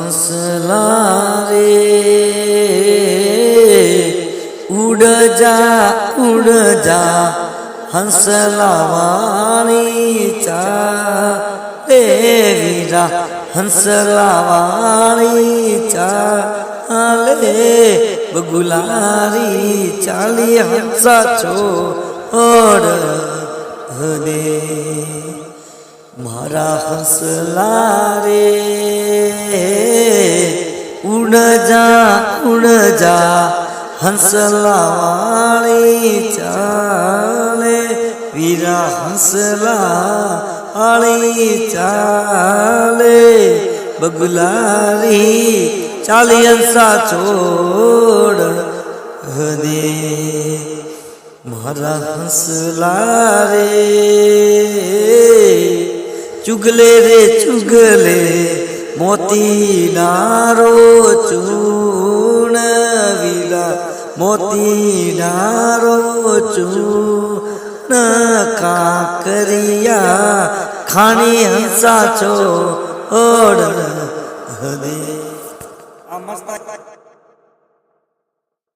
हंसला रे उड़ जा हंसला वाणी चाले वीरा हंसला वाणी चाले बगुलारी चाली हंसा छोड़ दे मारा हंसला रे उड़ जा हंसला वाणी चाले वीरा हंसला वाणी चाले बगुलारी चाली हंसा छोड़ दे मारा हंसला रे चुगले रे चुगले मोती नारो चूण वीरा मोती नारो चूण काकरिया खानी हंसा छोड़ दे।